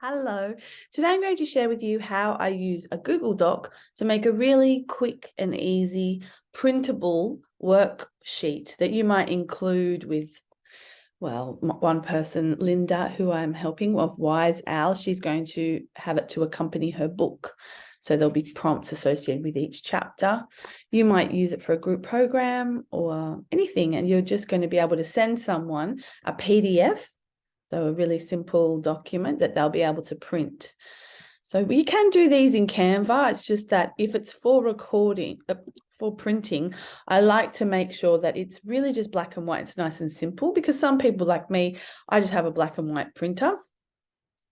Hello. Today I'm going to share with you how I use a Google Doc to make a really quick and easy printable worksheet that you might include with, well, one person, Linda, who I'm helping of Wise Owl. She's going to have it to accompany her book. So there'll be prompts associated with each chapter. You might use it for a group program or anything, and you're just going to be able to send someone a PDF. So a really simple document that they'll be able to print. So you can do these in Canva. It's just that if it's for recording, for printing, I like to make sure that it's really just black and white. It's nice and simple, because some people like me, I just have a black and white printer,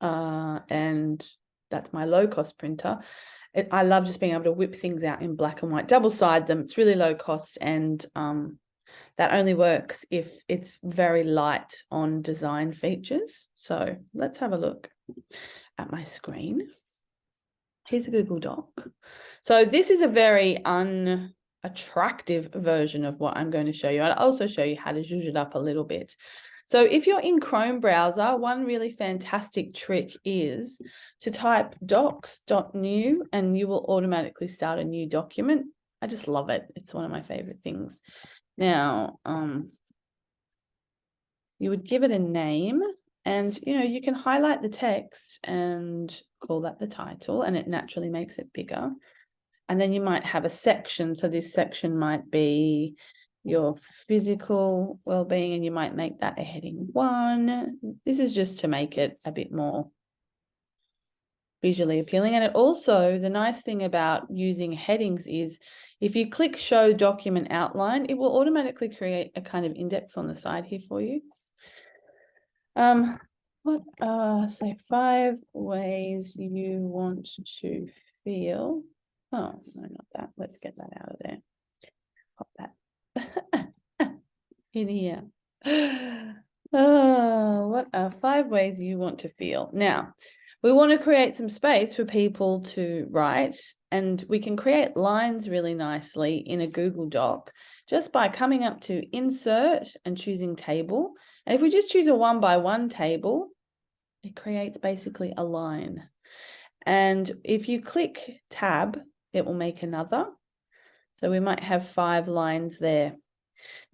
and that's my low-cost printer. I love just being able to whip things out in black and white, double-side them. It's really low cost, and that only works if it's very light on design features. So let's have a look at my screen. Here's a Google Doc. So this is a very unattractive version of what I'm going to show you. I'll also show you how to zhuzh it up a little bit. So if you're in Chrome browser, one really fantastic trick is to type docs.new and you will automatically start a new document. I just love it. It's one of my favorite things. Now, you would give it a name, and you can highlight the text and call that the title, and it naturally makes it bigger. And then you might have a section. So this section might be your physical well-being, and you might make that a heading 1. This is just to make it a bit more visually appealing. And it also, the nice thing about using headings is if you click show document outline, it will automatically create a kind of index on the side here for you. What are, say, 5 ways you want to feel? Oh, no, not that. Let's get that out of there. Pop that in here. Oh, what are 5 ways you want to feel? Now, we want to create some space for people to write, and we can create lines really nicely in a Google Doc just by coming up to Insert and choosing Table. And if we just choose a 1-by-1 table, it creates basically a line. And if you click Tab, it will make another. So we might have 5 lines there.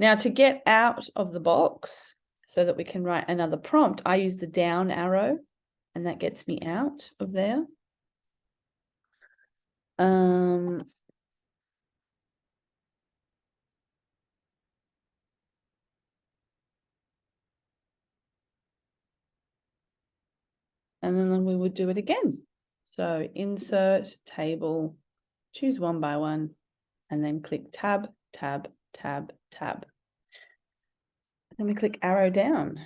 Now, to get out of the box so that we can write another prompt, I use the down arrow, and that gets me out of there. And then we would do it again. So insert table, choose 1-by-1, and then click Tab, Tab, Tab, Tab. Then we click arrow down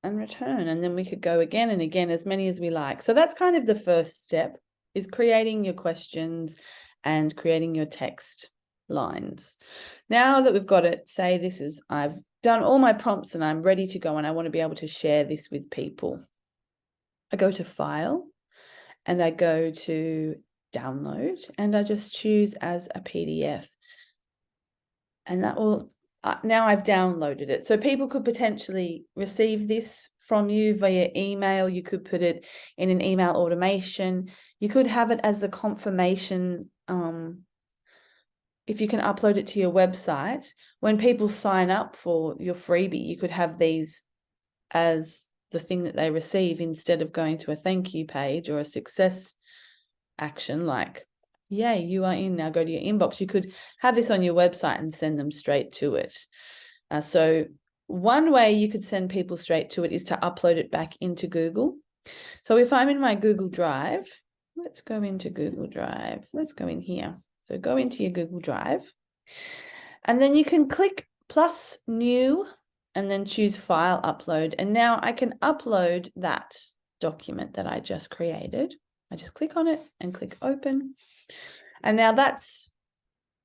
and return, and then we could go again and again, as many as we like. So that's kind of the first step, is creating your questions and creating your text lines. Now that we've got it, say this is, I've done all my prompts and I'm ready to go and I want to be able to share this with people. I go to File and I go to Download, and I just choose as a PDF. And that will, now I've downloaded it. So people could potentially receive this from you via email. You could put it in an email automation. You could have it as the confirmation. If you can upload it to your website, when people sign up for your freebie, you could have these as the thing that they receive instead of going to a thank you page or a success action like, yay, you are in, now go to your inbox. You could have this on your website and send them straight to it. So one way you could send people straight to it is to upload it back into Google. So if I'm in my Google Drive, let's go into Google Drive. Let's go in here. So go into your Google Drive, and then you can click plus new and then choose file upload. And now I can upload that document that I just created. I just click on it and click open. And now that's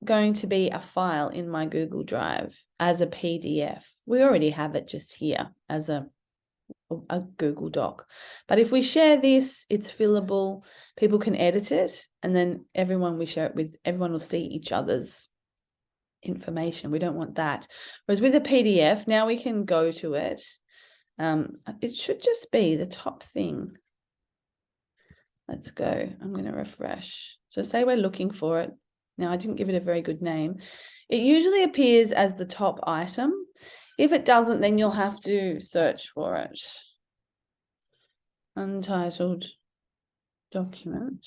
going to be a file in my Google Drive as a PDF. We already have it just here as a Google Doc. But if we share this, it's fillable. People can edit it, and then everyone we share it with, everyone will see each other's information. We don't want that. Whereas with a PDF, now we can go to it. It should just be the top thing. Let's go. I'm going to refresh. So say we're looking for it. Now, I didn't give it a very good name. It usually appears as the top item. If it doesn't, then you'll have to search for it. Untitled document.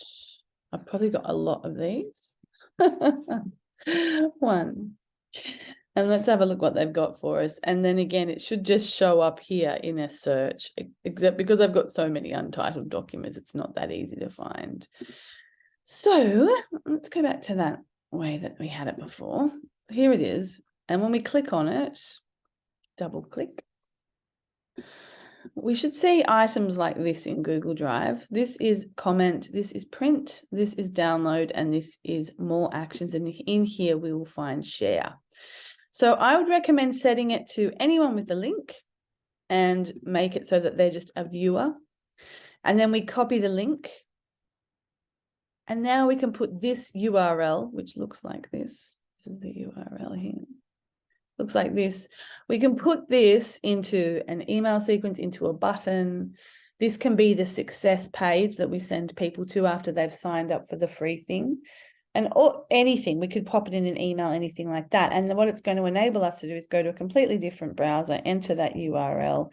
I've probably got a lot of these. One. And let's have a look what they've got for us. And then again, it should just show up here in a search, except because I've got so many untitled documents, it's not that easy to find. So let's go back to that way that we had it before. Here it is. And when we click on it, double click, we should see items like this in Google Drive. This is comment, this is print, this is download, and this is more actions. And in here, we will find share. So I would recommend setting it to anyone with the link and make it so that they're just a viewer. And then we copy the link. And now we can put this URL, which looks like this. This is the URL here. Looks like this. We can put this into an email sequence, into a button. This can be the success page that we send people to after they've signed up for the free thing. And or anything, we could pop it in an email, anything like that. And what it's going to enable us to do is go to a completely different browser, enter that URL,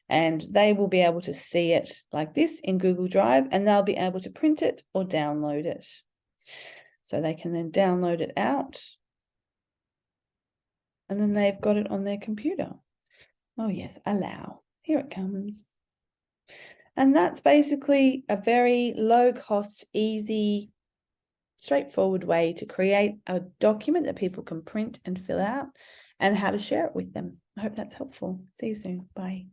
and they will be able to see it like this in Google Drive, and they'll be able to print it or download it. So they can then download it out, and then they've got it on their computer. Oh yes, allow. Here it comes. And that's basically a very low cost, easy, straightforward way to create a document that people can print and fill out, and how to share it with them. I hope that's helpful. See you soon. Bye.